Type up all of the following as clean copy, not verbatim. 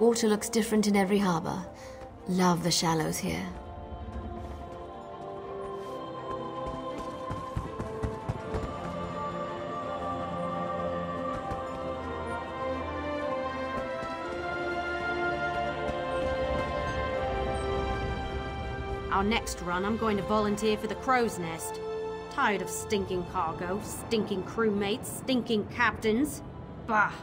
Water looks different in every harbor. Love the shallows here. Our next run, I'm going to volunteer for the Crow's Nest. Tired of stinking cargo, stinking crewmates, stinking captains. Bah!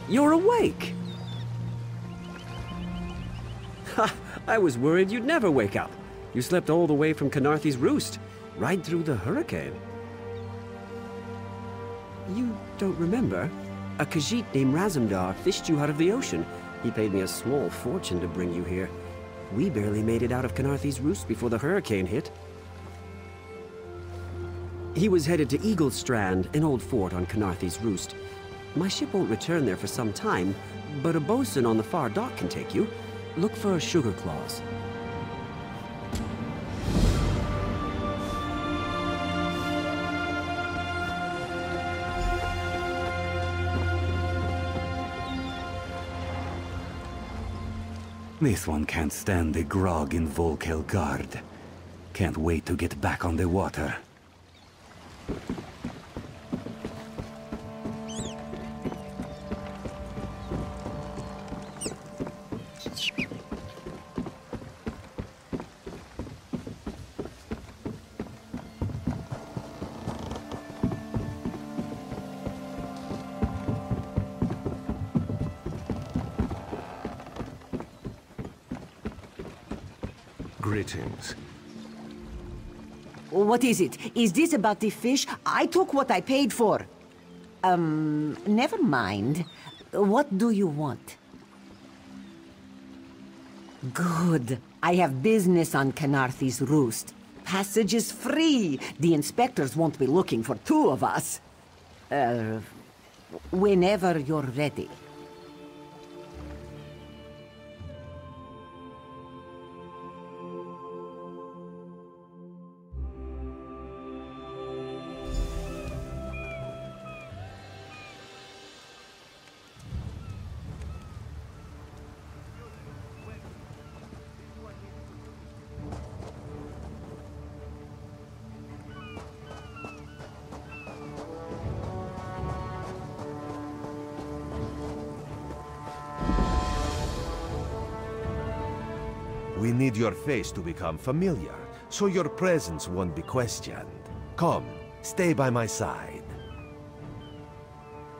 You're awake! Ha! I was worried you'd never wake up. You slept all the way from Canarthy's Roost, right through the hurricane. You don't remember? A Khajiit named Razumdar fished you out of the ocean. He paid me a small fortune to bring you here. We barely made it out of Canarthy's Roost before the hurricane hit. He was headed to Eagle Strand, an old fort on Canarthy's Roost. My ship won't return there for some time, but a bosun on the far dock can take you. Look for sugar claws. This one can't stand the grog in Volkelgard. Can't wait to get back on the water. Greetings. What is it? Is this about the fish? I took what I paid for. Never mind. What do you want? Good. I have business on Canarthy's Roost. Passage is free. The inspectors won't be looking for two of us. Whenever you're ready. We need your face to become familiar, so your presence won't be questioned. Come, stay by my side.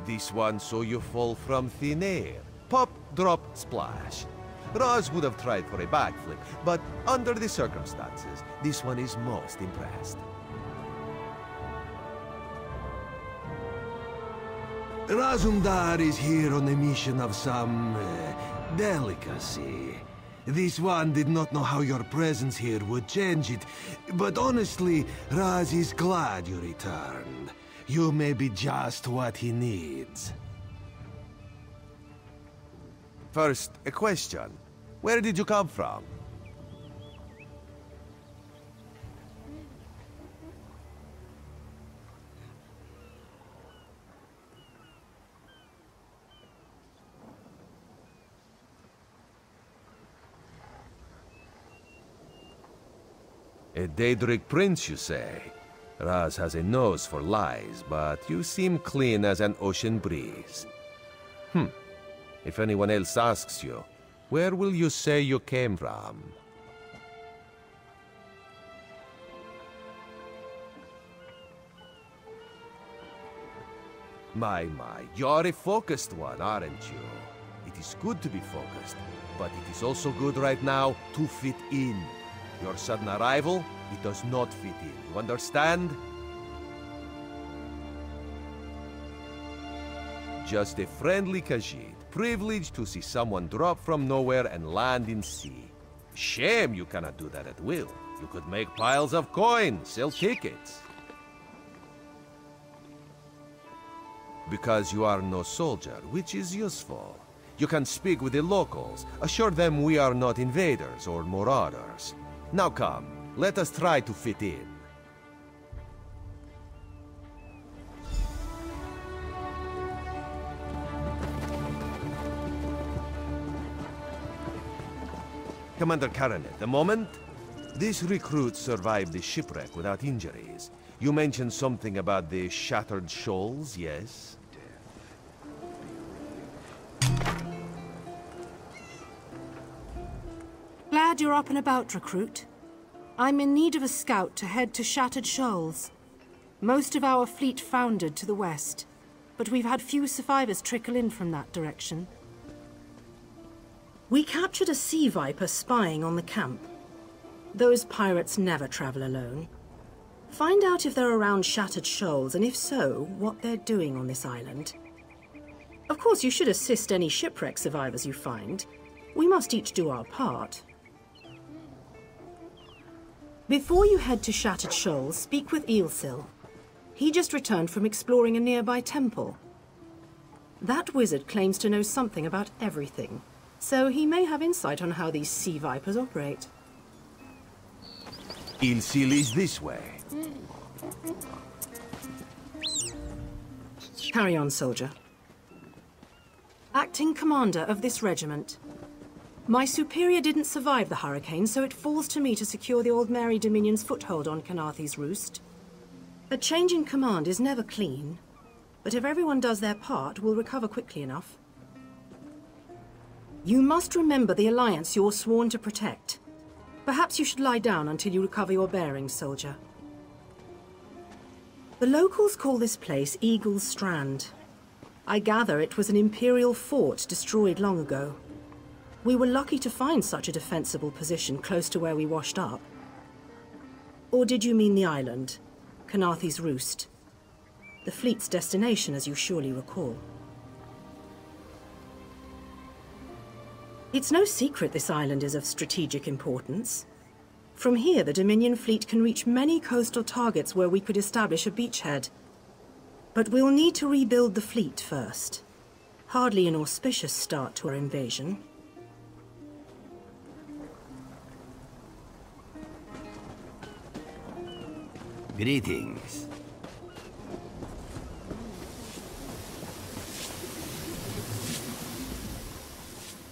This one so you fall from thin air. Pop, drop, splash. Roz would have tried for a backflip, but under the circumstances, this one is most impressed. Razumdar is here on a mission of some delicacy. This one did not know how your presence here would change it, but honestly, Raz is glad you returned. You may be just what he needs. First, a question. Where did you come from? A Daedric prince, you say? Raz has a nose for lies, but you seem clean as an ocean breeze. If anyone else asks you, where will you say you came from? My, you're a focused one, aren't you? It is good to be focused, but it is also good right now to fit in. Your sudden arrival, it does not fit in. You understand? Just a friendly Khajiit, privileged to see someone drop from nowhere and land in sea. Shame you cannot do that at will. You could make piles of coins, sell tickets. Because you are no soldier, which is useful. You can speak with the locals, assure them we are not invaders or marauders. Now come, let us try to fit in. Commander Caranet, a moment? This recruit survived the shipwreck without injuries. You mentioned something about the shattered shoals, yes? Glad you're up and about, recruit. I'm in need of a scout to head to Shattered Shoals. Most of our fleet foundered to the west, but we've had few survivors trickle in from that direction. We captured a sea viper spying on the camp. Those pirates never travel alone. Find out if they're around Shattered Shoals, and if so, what they're doing on this island. Of course, you should assist any shipwreck survivors you find. We must each do our part. Before you head to Shattered Shoals, speak with ESO. He just returned from exploring a nearby temple. That wizard claims to know something about everything, so he may have insight on how these sea vipers operate. Ilsil is this way. Carry on, soldier. Acting commander of this regiment. My superior didn't survive the hurricane, so it falls to me to secure the Old Mary Dominion's foothold on Canarthy's Roost. A change in command is never clean, but if everyone does their part, we'll recover quickly enough. You must remember the alliance you're sworn to protect. Perhaps you should lie down until you recover your bearings, soldier. The locals call this place Eagle's Strand. I gather it was an Imperial fort destroyed long ago. We were lucky to find such a defensible position close to where we washed up. Or did you mean the island, Canarthy's Roost? The fleet's destination, as you surely recall. It's no secret this island is of strategic importance. From here, the Dominion fleet can reach many coastal targets where we could establish a beachhead. But we'll need to rebuild the fleet first. Hardly an auspicious start to our invasion. Greetings.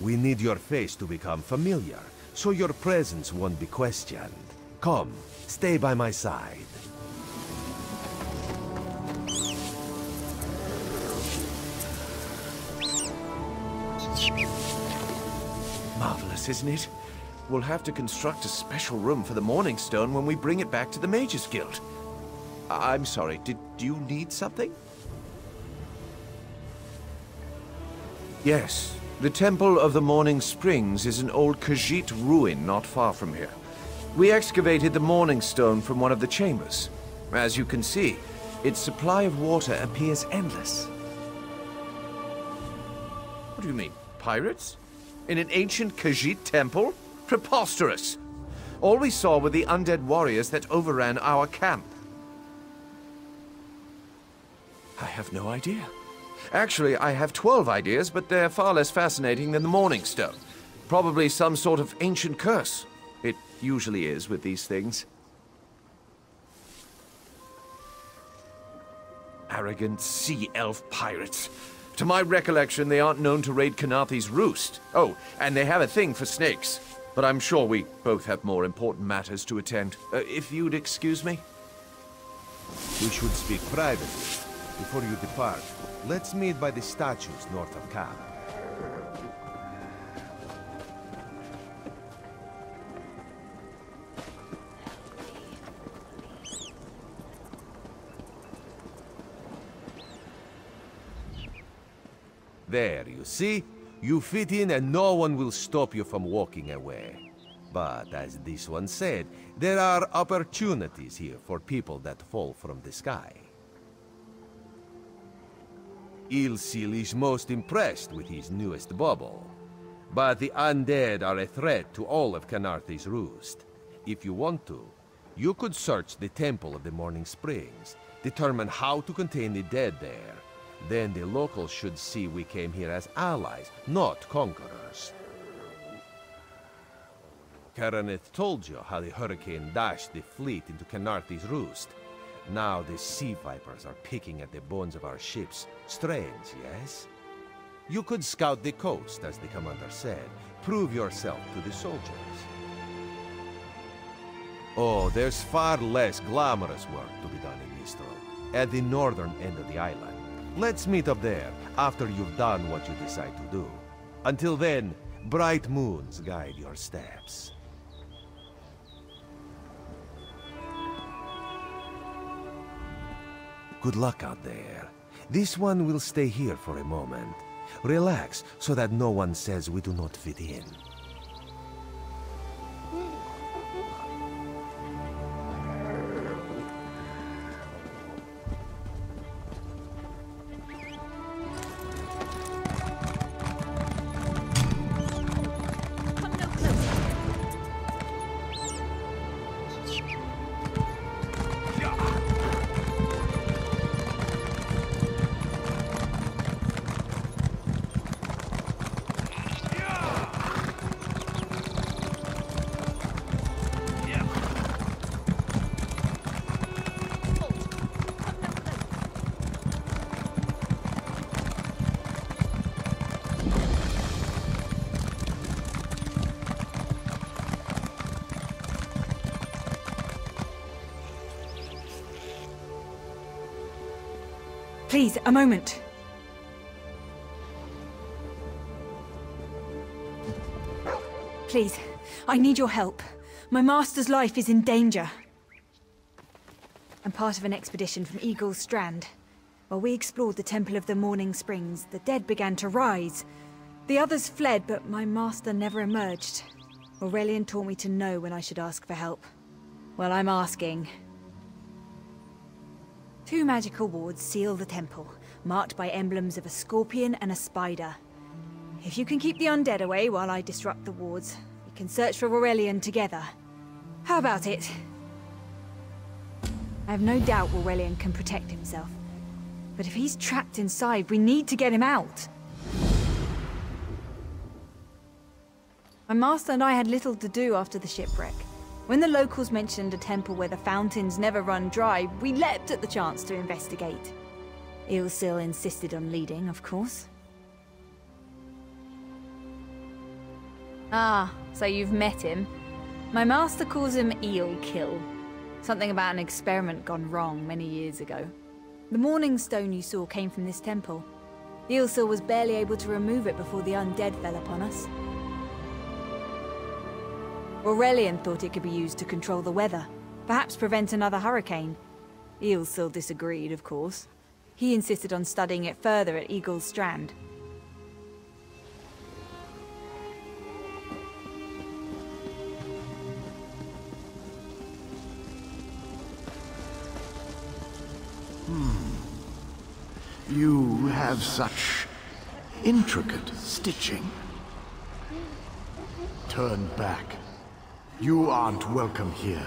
We need your face to become familiar, so your presence won't be questioned. Come, stay by my side. Marvelous, isn't it? We'll have to construct a special room for the Morning Stone when we bring it back to the Mages Guild. I'm sorry, did you need something? Yes. The Temple of the Morning Springs is an old Khajiit ruin not far from here. We excavated the Morning Stone from one of the chambers. As you can see, its supply of water appears endless. What do you mean, pirates? In an ancient Khajiit temple? Preposterous! All we saw were the undead warriors that overran our camp. I have no idea. Actually, I have 12 ideas, but they're far less fascinating than the Morning Stone. Probably some sort of ancient curse. It usually is with these things. Arrogant sea elf pirates. To my recollection, they aren't known to raid Canarthy's Roost. Oh, and they have a thing for snakes. But I'm sure we both have more important matters to attend. If you'd excuse me? We should speak privately. Before you depart, let's meet by the statues north of camp. There, you see? You fit in and no one will stop you from walking away. But as this one said, there are opportunities here for people that fall from the sky. Ilsil is most impressed with his newest bauble. But the undead are a threat to all of Canarthy's Roost. If you want to, you could search the Temple of the Morning Springs, determine how to contain the dead there. Then the locals should see we came here as allies, not conquerors. Karaneth told you how the hurricane dashed the fleet into Canarthy's Roost. Now the sea vipers are picking at the bones of our ships. Strange, yes? You could scout the coast, as the commander said. Prove yourself to the soldiers. Oh, there's far less glamorous work to be done in Mistral, at the northern end of the island. Let's meet up there, after you've done what you decide to do. Until then, bright moons guide your steps. Good luck out there. This one will stay here for a moment. Relax, so that no one says we do not fit in. Please, a moment. Please, I need your help. My master's life is in danger. I'm part of an expedition from Eagle's Strand. While we explored the Temple of the Morning Springs, the dead began to rise. The others fled, but my master never emerged. Aurelian taught me to know when I should ask for help. Well, I'm asking. 2 magical wards seal the temple, marked by emblems of a scorpion and a spider. If you can keep the undead away while I disrupt the wards, we can search for Aurelian together. How about it? I have no doubt Aurelian can protect himself. But if he's trapped inside, we need to get him out. My master and I had little to do after the shipwreck. When the locals mentioned a temple where the fountains never run dry, we leapt at the chance to investigate. Ilsil insisted on leading, of course. Ah, so you've met him. My master calls him Eelkill. Something about an experiment gone wrong many years ago. The Morning Stone you saw came from this temple. Ilsil was barely able to remove it before the undead fell upon us. Aurelian thought it could be used to control the weather, perhaps prevent another hurricane. Ilsil disagreed, of course. He insisted on studying it further at Eagle's Strand. You have such intricate stitching. Turn back. You aren't welcome here.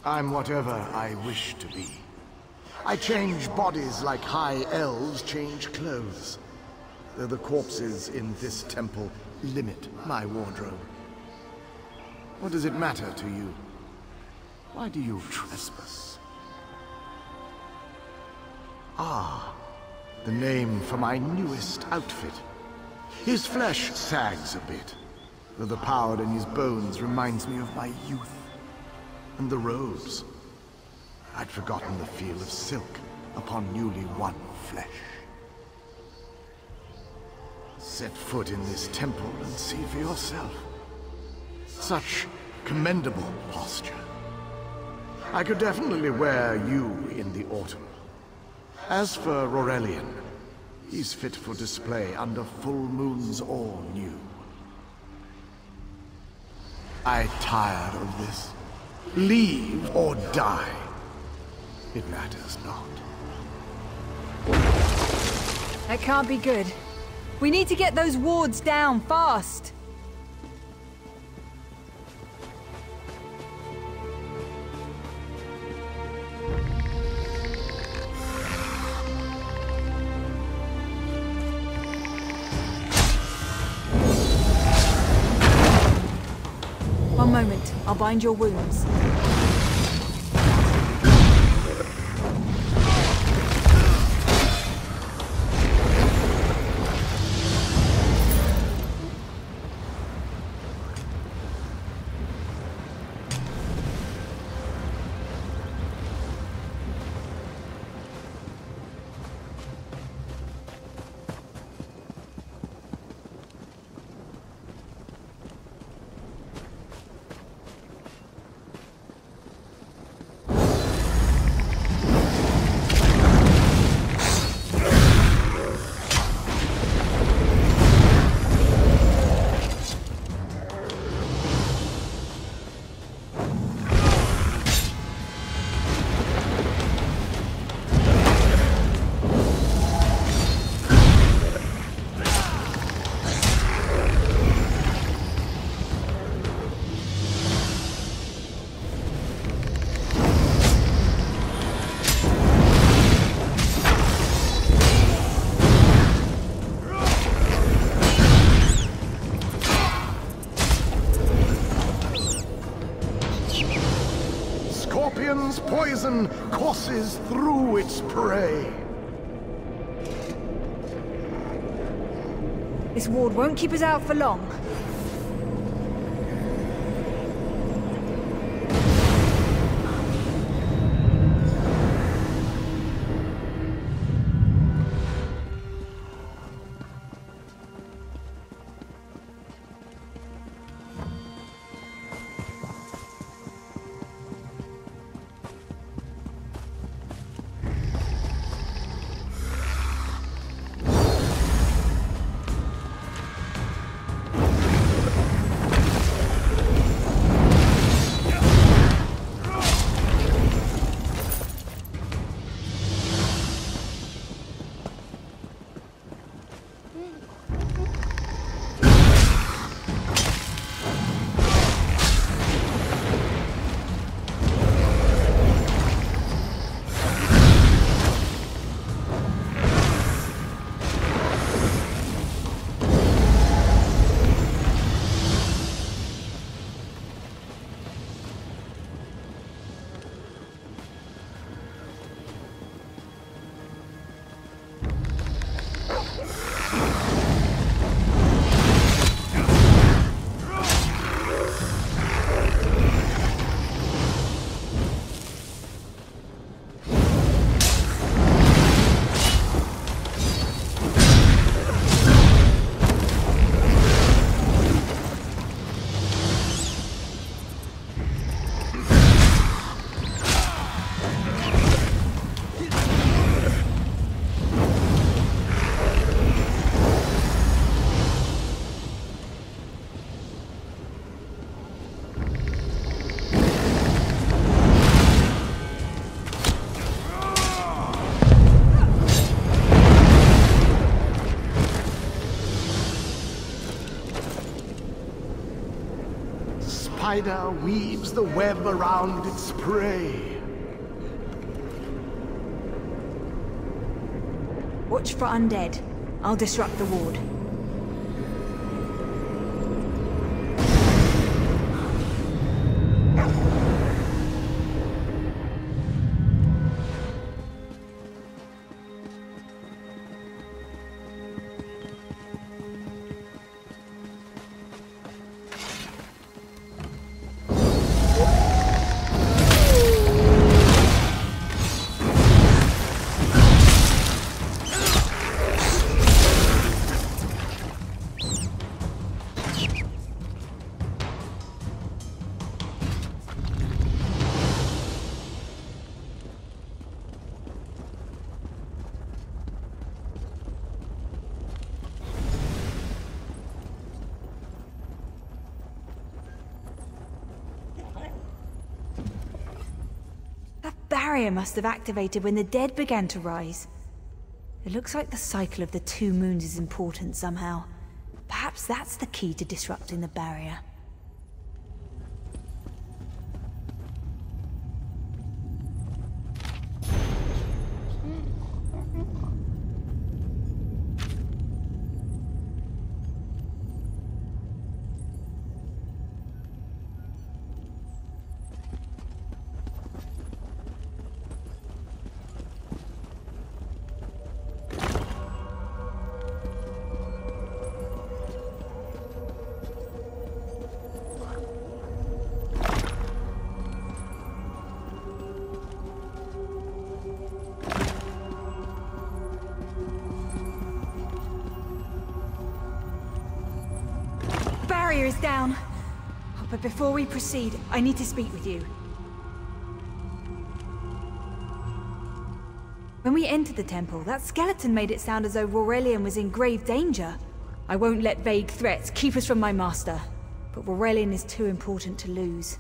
I'm whatever I wish to be. I change bodies like high elves change clothes. Though the corpses in this temple limit my wardrobe. What does it matter to you? Why do you trespass? Ah, the name for my newest outfit. His flesh sags a bit, though the power in his bones reminds me of my youth. And the robes. I'd forgotten the feel of silk upon newly won flesh. Set foot in this temple and see for yourself. Such commendable posture. I could definitely wear you in the autumn. As for Aurelian, he's fit for display under full moons all new. I'm tired of this. Leave or die. It matters not. That can't be good. We need to get those wards down fast. I'll bind your wounds. Scorpion's poison courses through its prey. This ward won't keep us out for long. Spider weaves the web around its prey. Watch for undead. I'll disrupt the ward. Barrier must have activated when the dead began to rise. It looks like the cycle of the 2 moons is important somehow. Perhaps that's the key to disrupting the barrier. barrier is down. But before we proceed, I need to speak with you. When we entered the temple, that skeleton made it sound as though Aurelian was in grave danger. I won't let vague threats keep us from my master, but Aurelian is too important to lose.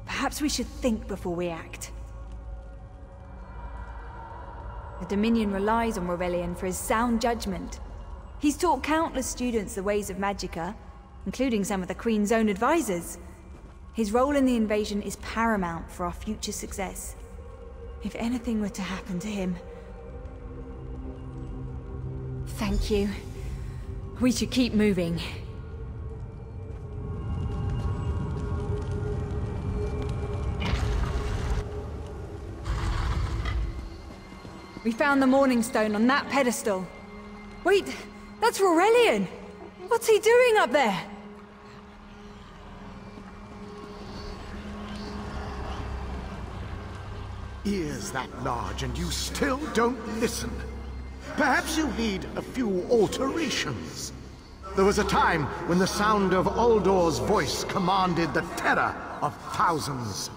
Perhaps we should think before we act. The Dominion relies on Aurelian for his sound judgment. He's taught countless students the ways of Magicka, including some of the Queen's own advisors. His role in the invasion is paramount for our future success. If anything were to happen to him... Thank you. We should keep moving. We found the Morning Stone on that pedestal. Wait, that's Aurelian! What's he doing up there? Ears that large and you still don't listen. Perhaps you need a few alterations. There was a time when the sound of Uldor's voice commanded the terror of thousands.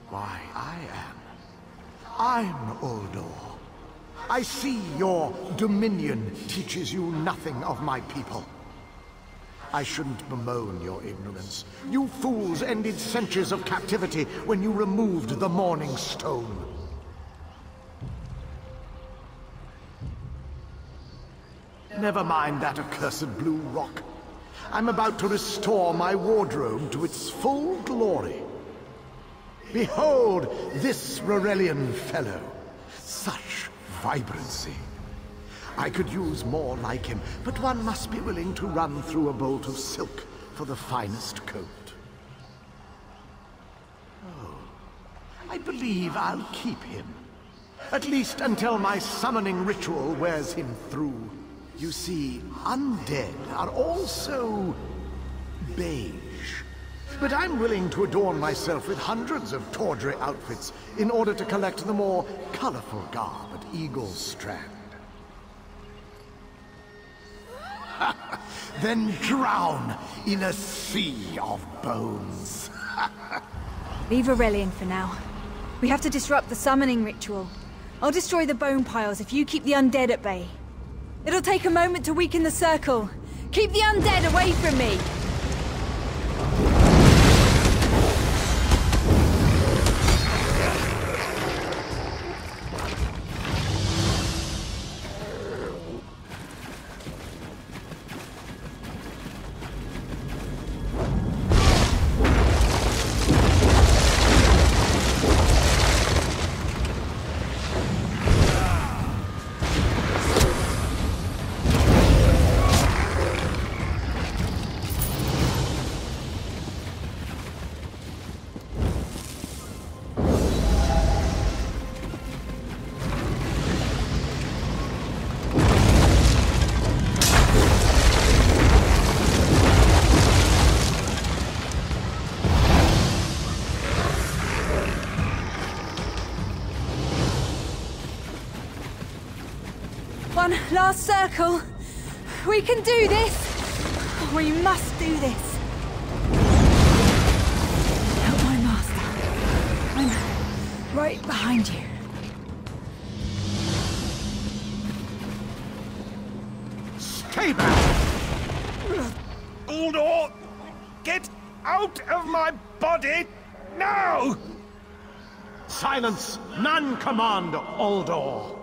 Why, I'm Uldor. I see your dominion teaches you nothing of my people. I shouldn't bemoan your ignorance. You fools ended centuries of captivity when you removed the Morning Stone. Never mind that accursed blue rock. I'm about to restore my wardrobe to its full glory. Behold this Aurelian fellow. Such vibrancy. I could use more like him, but one must be willing to run through a bolt of silk for the finest coat. Oh, I believe I'll keep him. At least until my summoning ritual wears him through. You see, undead are also beige. But I'm willing to adorn myself with hundreds of tawdry outfits in order to collect the more colorful garb at Eagle's Strand. Then drown in a sea of bones. Leave Aurelian for now. We have to disrupt the summoning ritual. I'll destroy the bone piles if you keep the undead at bay. It'll take a moment to weaken the circle. Keep the undead away from me! One last circle. We can do this. We must do this. Help my master. I'm right behind you. Stay back! Uldor! Get out of my body now! Silence! None command Uldor!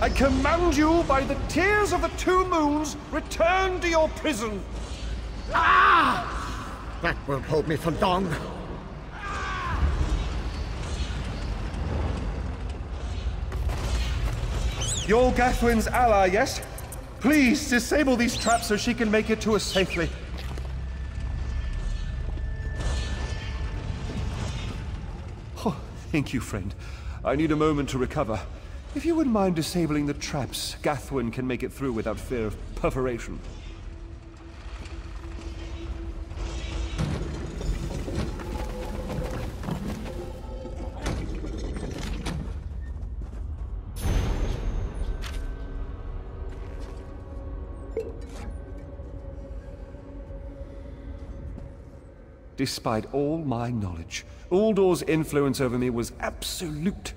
I command you by the tears of the two moons, return to your prison! Ah! That won't hold me for long. You're Gathwin's ally, yes? Please, disable these traps so she can make it to us safely. Oh, thank you, friend. I need a moment to recover. If you wouldn't mind disabling the traps, Gathwin can make it through without fear of perforation. Despite all my knowledge, Uldor's influence over me was absolute.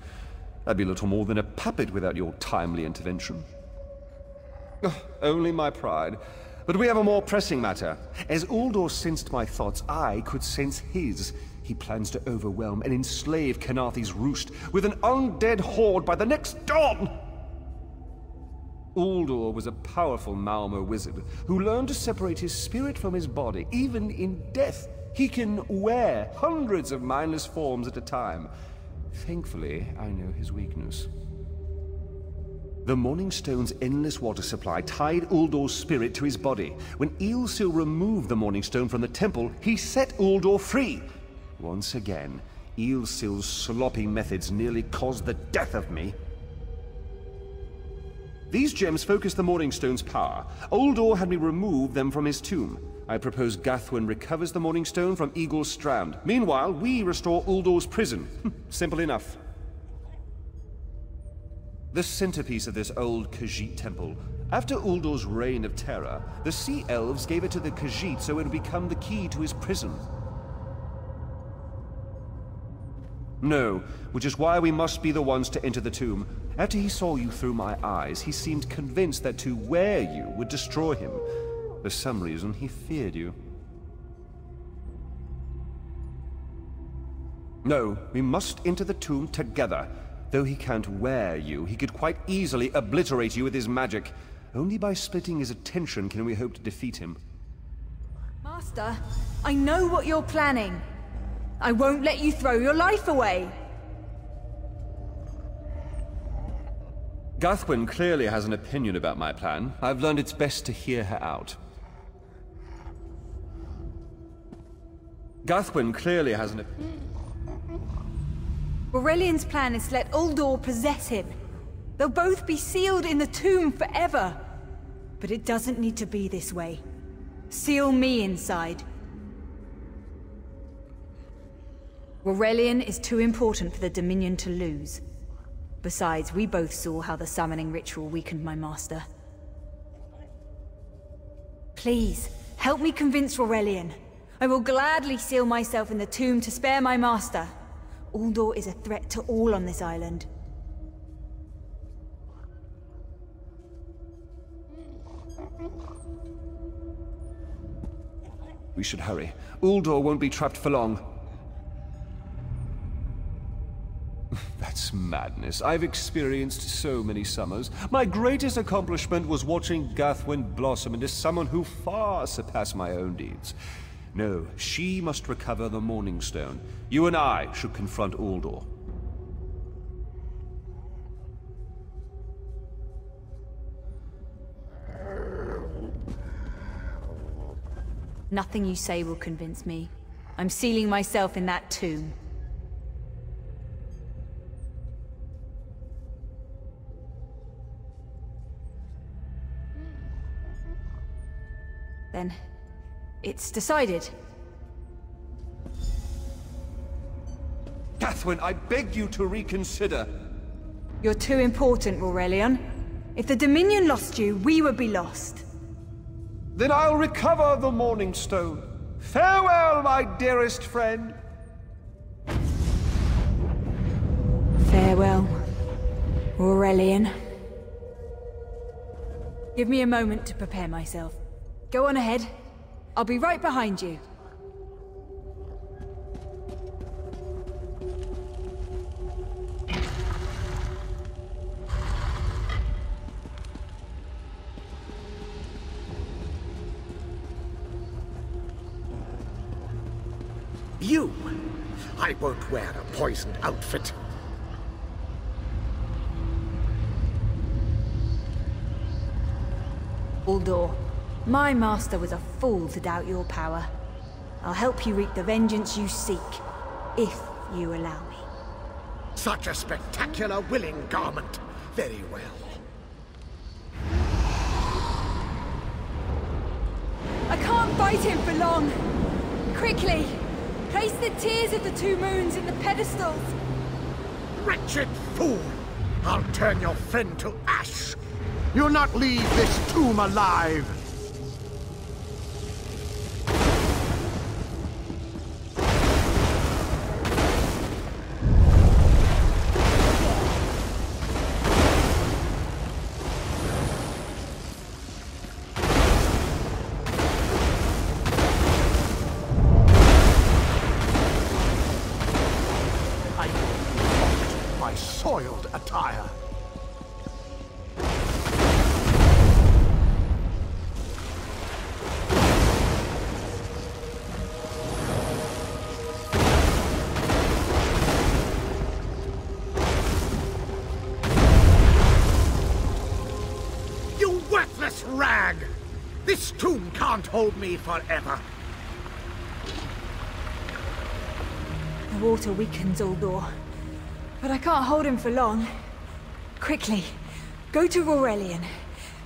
I'd be little more than a puppet without your timely intervention. Only my pride. But we have a more pressing matter. As Uldor sensed my thoughts, I could sense his. He plans to overwhelm and enslave Khenarthi's roost with an undead horde by the next dawn! Uldor was a powerful Malmo wizard who learned to separate his spirit from his body, even in death. He can wear hundreds of mindless forms at a time. Thankfully, I know his weakness. The Morning Stone's endless water supply tied Uldor's spirit to his body. When Eilsil removed the Morning Stone from the temple, he set Uldor free. Once again, Eilsil's sloppy methods nearly caused the death of me. These gems focus the Morning Stone's power. Uldor had me remove them from his tomb. I propose Gathwin recovers the Morning Stone from Eagle's Strand. Meanwhile, we restore Uldor's prison. Simple enough. The centerpiece of this old Khajiit temple. After Uldor's reign of terror, the Sea Elves gave it to the Khajiit so it would become the key to his prison. No, which is why we must be the ones to enter the tomb. After he saw you through my eyes, he seemed convinced that to wear you would destroy him. For some reason, he feared you. No, we must enter the tomb together. Though he can't wear you, he could quite easily obliterate you with his magic. Only by splitting his attention can we hope to defeat him. Master, I know what you're planning. I won't let you throw your life away. Gathwin clearly has an opinion about my plan. I've learned it's best to hear her out. Gathwin clearly has an opinion. Aurelian's plan is to let Uldor possess him. They'll both be sealed in the tomb forever. But it doesn't need to be this way. Seal me inside. Aurelian is too important for the Dominion to lose. Besides, we both saw how the summoning ritual weakened my master. Please, help me convince Aurelian. I will gladly seal myself in the tomb to spare my master. Uldor is a threat to all on this island. We should hurry. Uldor won't be trapped for long. That's madness. I've experienced so many summers. My greatest accomplishment was watching Gathwin blossom into someone who far surpassed my own deeds. No, she must recover the Morning Stone. You and I should confront Uldor. Nothing you say will convince me. I'm sealing myself in that tomb. Then, it's decided. Gathwin, I beg you to reconsider. You're too important, Aurelian. If the Dominion lost you, we would be lost. Then I'll recover the Morning Stone. Farewell, my dearest friend. Farewell, Aurelian. Give me a moment to prepare myself. Go on ahead. I'll be right behind you. You! I won't wear a poisoned outfit. Uldor, my master was a fool to doubt your power. I'll help you reap the vengeance you seek, if you allow me. Such a spectacular willing garment. Very well. I can't fight him for long. Quickly, place the tears of the two moons in the pedestals. Wretched fool! I'll turn your friend to ash. You'll not leave this tomb alive! I mocked my soiled attire. Worthless rag! This tomb can't hold me forever. The water weakens Uldor, but I can't hold him for long. Quickly, go to Aurelian.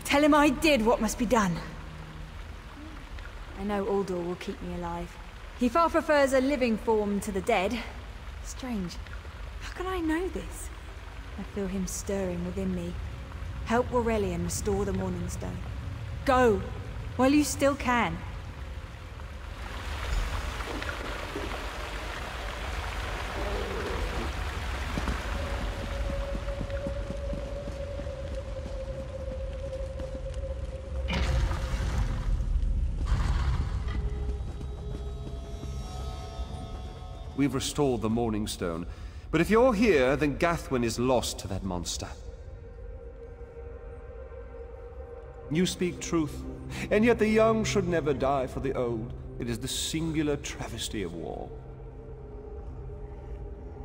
Tell him I did what must be done. I know Uldor will keep me alive. He far prefers a living form to the dead. Strange. How can I know this? I feel him stirring within me. Help Aurelian restore the Morning Stone. Go, while you still can. We've restored the Morning Stone, but if you're here, then Gathwin is lost to that monster. You speak truth, and yet the young should never die for the old. It is the singular travesty of war.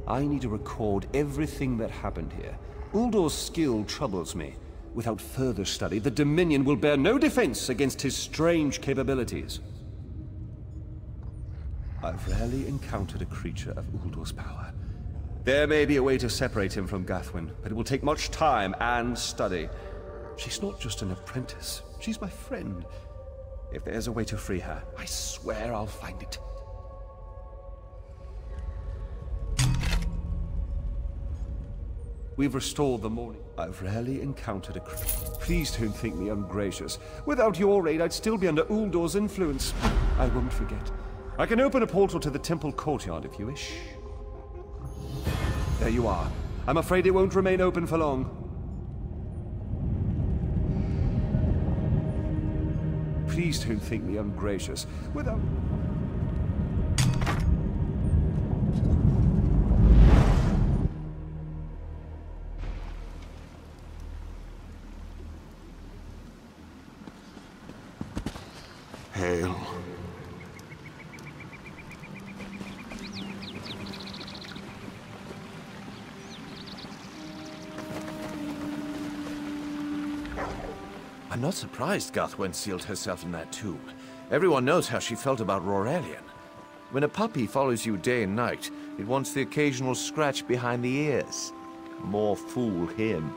I need to record everything that happened here. Uldor's skill troubles me. Without further study, the Dominion will bear no defense against his strange capabilities. I've rarely encountered a creature of Uldor's power. There may be a way to separate him from Gathwin, but it will take much time and study. She's not just an apprentice, she's my friend. If there's a way to free her, I swear I'll find it. We've restored the morning. I've rarely encountered a creature. Please don't think me ungracious. Without your aid, I'd still be under Uldor's influence. I won't forget. I can open a portal to the temple courtyard if you wish. There you are. I'm afraid it won't remain open for long. Please don't think me ungracious. Without... Hail. I'm not surprised Gathwin sealed herself in that tomb. Everyone knows how she felt about Aurelian. When a puppy follows you day and night, it wants the occasional scratch behind the ears. More fool him.